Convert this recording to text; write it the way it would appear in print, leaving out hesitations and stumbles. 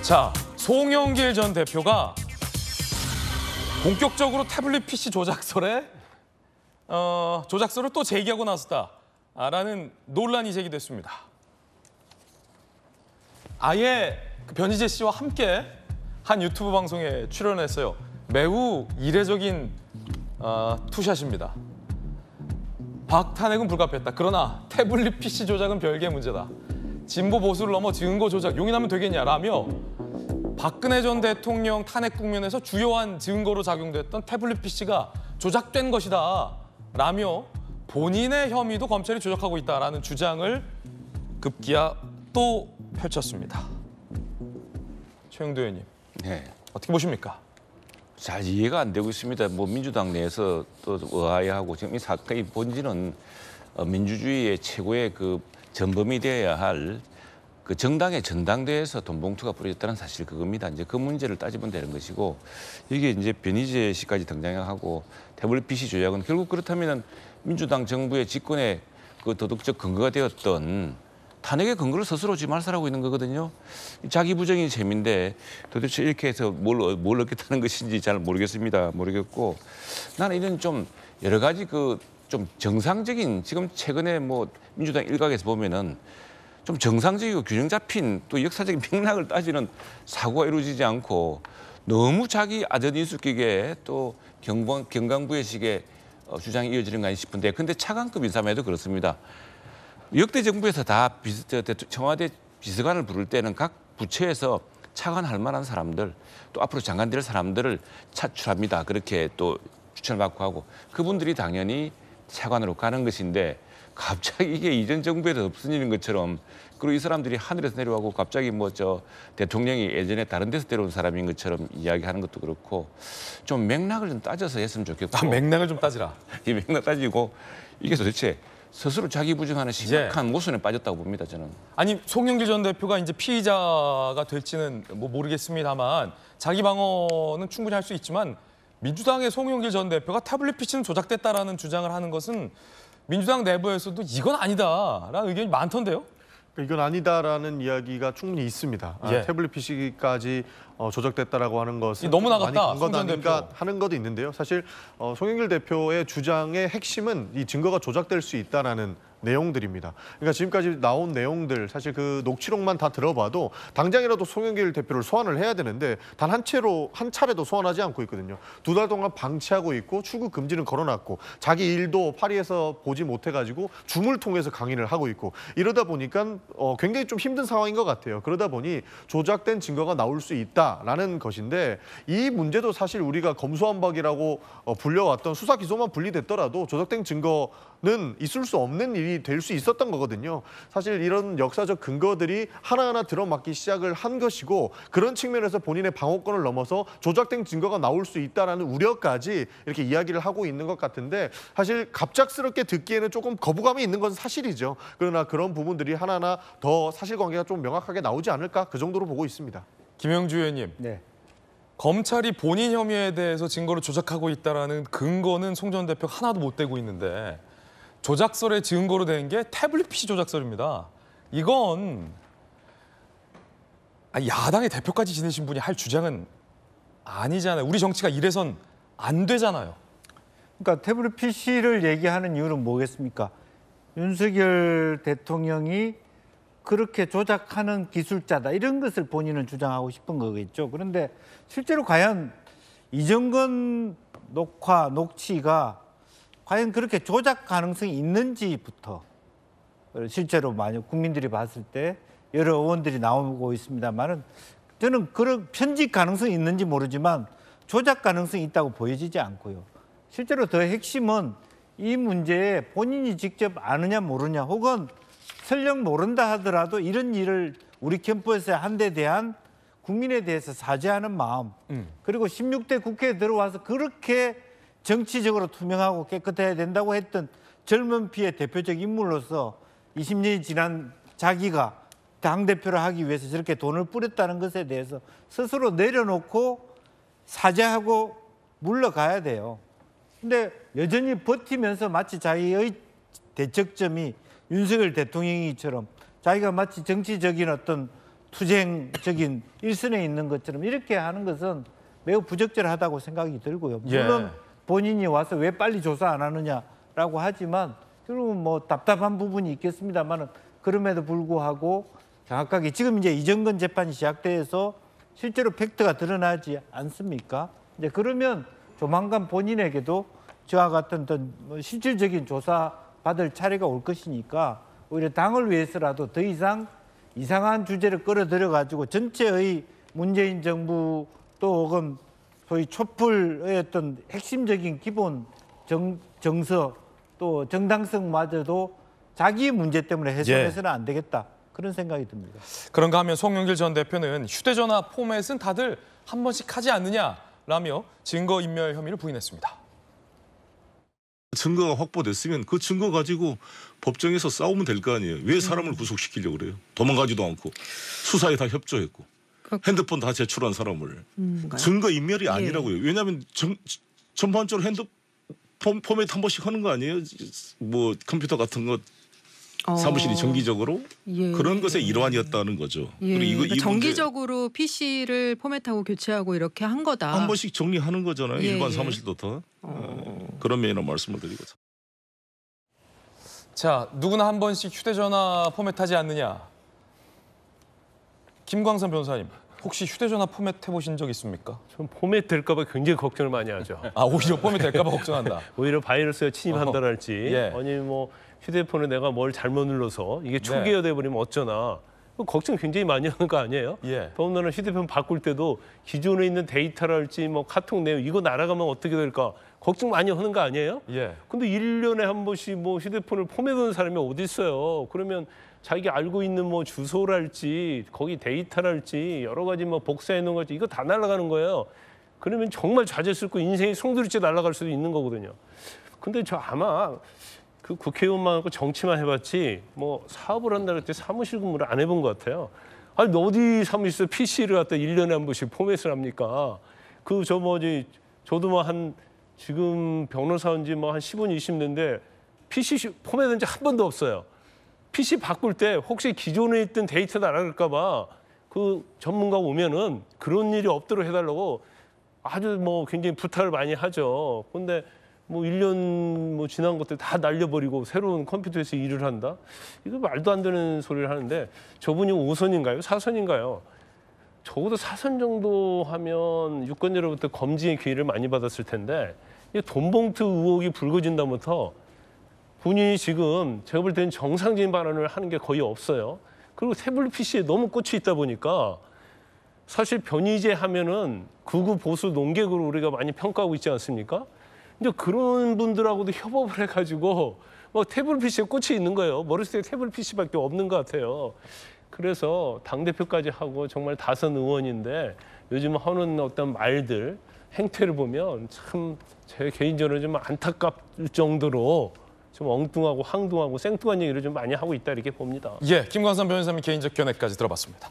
자, 송영길 전 대표가 본격적으로 태블릿 PC 조작설에 조작설을 또 제기하고 나섰다라는 논란이 제기됐습니다. 아예 변희재 씨와 함께 한 유튜브 방송에 출연했어요. 매우 이례적인 투샷입니다. 박탄핵은 불가피했다. 그러나 태블릿 PC 조작은 별개의 문제다. 진보 보수를 넘어 증거 조작 용인하면 되겠냐라며 박근혜 전 대통령 탄핵 국면에서 주요한 증거로 작용됐던 태블릿 PC가 조작된 것이다 라며 본인의 혐의도 검찰이 조작하고 있다라는 주장을 급기야 또 펼쳤습니다. 최영도 의원님, 네. 어떻게 보십니까? 잘 이해가 안 되고 있습니다. 뭐 민주당 내에서 또 의아해하고 지금 이 사건의 본질은 민주주의의 최고의 그 전범이 되어야 할 그 정당의 전당대회에서 돈봉투가 뿌려졌다는 사실 그겁니다. 이제 그 문제를 따지면 되는 것이고 이게 이제 변희재 씨까지 등장하고 태블릿 PC 조작은 결국 그렇다면은 민주당 정부의 집권의 그 도덕적 근거가 되었던 탄핵의 근거를 스스로 지금 말살하고 있는 거거든요. 자기 부정인 셈인데 도대체 이렇게 해서 뭘 얻겠다는 것인지 잘 모르겠습니다. 모르겠고 나는 이런 좀 여러 가지 그 좀 정상적인 지금 최근에 뭐 민주당 일각에서 보면은 좀 정상적이고 균형 잡힌 또 역사적인 맥락을 따지는 사고가 이루어지지 않고 너무 자기 아전인수격에 또 경강부의식의 주장이 이어지는 거 아닌가 싶은데 근데 차관급 인사만 해도 그렇습니다. 역대 정부에서 다 청와대 비서관을 부를 때는 각 부처에서 차관할 만한 사람들 또 앞으로 장관 될 사람들을 차출합니다. 그렇게 또 추천을 받고 하고 그분들이 당연히 차관으로 가는 것인데 갑자기 이게 이전 정부에도 없은 일인 것처럼 그리고 이 사람들이 하늘에서 내려가고 갑자기 뭐 대통령이 예전에 다른 데서 데려온 사람인 것처럼 이야기하는 것도 그렇고 좀 맥락을 좀 따져서 했으면 좋겠고 맥락을 좀 따지라. 이 맥락 따지고 이게 도대체 스스로 자기 부정하는 심각한 모순에 빠졌다고 봅니다, 저는. 아니, 송영길 전 대표가 이제 피의자가 될지는 뭐 모르겠습니다만 자기 방어는 충분히 할 수 있지만 민주당의 송영길 전 대표가 태블릿 PC는 조작됐다라는 주장을 하는 것은 민주당 내부에서도 이건 아니다라는 의견이 많던데요. 이건 아니다라는 이야기가 충분히 있습니다. 예. 태블릿 PC까지 조작됐다라고 하는 것은 너무 나갔다. 건 아닌가 하는 것도 있는데요. 사실 송영길 대표의 주장의 핵심은 이 증거가 조작될 수 있다라는 내용들입니다. 그러니까 지금까지 나온 내용들 사실 그 녹취록만 다 들어봐도 당장이라도 송영길 대표를 소환을 해야 되는데 단 한 차례도 소환하지 않고 있거든요. 2달 동안 방치하고 있고 출국 금지는 걸어놨고 자기 일도 파리에서 보지 못해가지고 줌을 통해서 강의를 하고 있고 이러다 보니까 굉장히 좀 힘든 상황인 것 같아요. 그러다 보니 조작된 증거가 나올 수 있다라는 것인데 이 문제도 사실 우리가 검수완박이라고 불려왔던 수사 기소만 분리됐더라도 조작된 증거는 있을 수 없는 일이 될 수 있었던 거거든요. 사실 이런 역사적 근거들이 하나하나 들어맞기 시작을 한 것이고 그런 측면에서 본인의 방어권을 넘어서 조작된 증거가 나올 수 있다는 우려까지 이렇게 이야기를 하고 있는 것 같은데 사실 갑작스럽게 듣기에는 조금 거부감이 있는 건 사실이죠. 그러나 그런 부분들이 하나하나 더 사실관계가 좀 명확하게 나오지 않을까 그 정도로 보고 있습니다. 김영주 의원님. 네. 검찰이 본인 혐의에 대해서 증거를 조작하고 있다는 근거는 송 전 대표가 하나도 못 대고 있는데 조작설의 증거로 된 게 태블릿 PC 조작설입니다. 이건 야당의 대표까지 지내신 분이 할 주장은 아니잖아요. 우리 정치가 이래선 안 되잖아요. 그러니까 태블릿 PC를 얘기하는 이유는 뭐겠습니까? 윤석열 대통령이 그렇게 조작하는 기술자다 이런 것을 본인은 주장하고 싶은 거겠죠. 그런데 실제로 과연 이정건 녹취가 과연 그렇게 조작 가능성이 있는지부터 실제로 만약 국민들이 봤을 때 여러 의원들이 나오고 있습니다만은 저는 그런 편집 가능성이 있는지 모르지만 조작 가능성이 있다고 보여지지 않고요. 실제로 더 핵심은 이 문제에 본인이 직접 아느냐 모르냐 혹은 설령 모른다 하더라도 이런 일을 우리 캠프에서 한 데 대한 국민에 대해서 사죄하는 마음 그리고 16대 국회에 들어와서 그렇게 정치적으로 투명하고 깨끗해야 된다고 했던 젊은 피의 대표적 인물로서 20년이 지난 자기가 당대표를 하기 위해서 저렇게 돈을 뿌렸다는 것에 대해서 스스로 내려놓고 사죄하고 물러가야 돼요. 근데 여전히 버티면서 마치 자기의 대척점이 윤석열 대통령이처럼 자기가 마치 정치적인 어떤 투쟁적인 일선에 있는 것처럼 이렇게 하는 것은 매우 부적절하다고 생각이 들고요. 물론 본인이 와서 왜 빨리 조사 안 하느냐라고 하지만 결국은 뭐 답답한 부분이 있겠습니다만 그럼에도 불구하고 정확하게 지금 이제 이정근 재판이 시작돼서 실제로 팩트가 드러나지 않습니까? 이제 그러면 조만간 본인에게도 저와 같은 어떤 실질적인 조사 받을 차례가 올 것이니까 오히려 당을 위해서라도 더 이상 이상한 주제를 끌어들여 가지고 전체의 문재인 정부 또 혹은 소위 촛불의 어떤 핵심적인 기본 정서 또 정당성마저도 자기 문제 때문에 훼손해서는 안 되겠다. 그런 생각이 듭니다. 그런가 하면 송영길 전 대표는 휴대전화 포맷은 다들 한 번씩 하지 않느냐라며 증거인멸 혐의를 부인했습니다. 증거가 확보됐으면 그 증거 가지고 법정에서 싸우면 될 거 아니에요. 왜 사람을 구속시키려고 그래요? 도망가지도 않고 수사에 다 협조했고 핸드폰 다 제출한 사람을 증거 인멸이 아니라고요. 왜냐하면 전반적으로 핸드폰 포맷 한 번씩 하는 거 아니에요? 뭐 컴퓨터 같은 거 사무실이 정기적으로 그런 것의 일환이었다는 거죠. 그리고 그러니까 정기적으로 PC를 포맷하고 교체하고 이렇게 한 거다. 한 번씩 정리하는 거잖아요. 일반 사무실도 다. 그런 면에서 말씀을 드리고. 자, 누구나 한 번씩 휴대전화 포맷하지 않느냐. 김광선 변호사님, 혹시 휴대전화 포맷 해보신 적 있습니까? 전 포맷 될까 봐 굉장히 걱정을 많이 하죠. 아, 오히려 포맷 될까 봐 걱정한다. 오히려 바이러스가 침입한다랄지 아니 뭐 휴대폰에 내가 뭘 잘못 눌러서 이게 초기화돼 버리면 어쩌나. 걱정 굉장히 많이 하는 거 아니에요? 더군다나 휴대폰 바꿀 때도 기존에 있는 데이터랄지 뭐 카톡 내용 이거 날아가면 어떻게 될까 걱정 많이 하는 거 아니에요? 근데 1년에 한 번씩 뭐 휴대폰을 포맷하는 사람이 어디 있어요? 그러면 자기가 알고 있는 뭐 주소랄지 거기 데이터랄지 여러 가지 뭐 복사해 놓은 거지 이거 다 날아가는 거예요. 그러면 정말 좌절스럽고 인생이 송두리째 날아갈 수도 있는 거거든요. 근데 저 아마 그 국회의원만 하고 정치만 해봤지 뭐 사업을 한다 그럴 때 사무실 근무를 안 해본 것 같아요. 아니 어디 사무실에서 PC를 갖다 1년에 한 번씩 포맷을 합니까? 저도 뭐 한 지금 변호사인 지 뭐 한 15년, 20년인데 PC 포맷한 지 한 번도 없어요. PC 바꿀 때 혹시 기존에 있던 데이터 날아갈까 봐 그 전문가 오면은 그런 일이 없도록 해달라고 아주 뭐 굉장히 부탁을 많이 하죠. 근데 뭐 1년 뭐 지난 것들 다 날려버리고 새로운 컴퓨터에서 일을 한다? 이거 말도 안 되는 소리를 하는데 저분이 5선인가요? 4선인가요? 적어도 4선 정도 하면 유권자로부터 검증의 기회를 많이 받았을 텐데 돈봉투 의혹이 불거진다부터 본인이 지금 제가 볼 때는 정상적인 발언을 하는 게 거의 없어요. 그리고 태블릿 PC에 너무 꽂혀 있다 보니까 사실 변희재 하면은 극우 보수 농객으로 우리가 많이 평가하고 있지 않습니까? 근데 그런 분들하고도 협업을 해가지고 뭐 태블릿 PC에 꽂혀 있는 거예요. 머릿속에 태블릿 PC밖에 없는 것 같아요. 그래서 당대표까지 하고 정말 다선 의원인데 요즘 하는 어떤 말들, 행태를 보면 참 제 개인적으로 좀 안타깝을 정도로 좀 엉뚱하고 황뚱하고 생뚱한 얘기를 좀 많이 하고 있다 이렇게 봅니다. 김광선 변호사님 개인적 견해까지 들어봤습니다.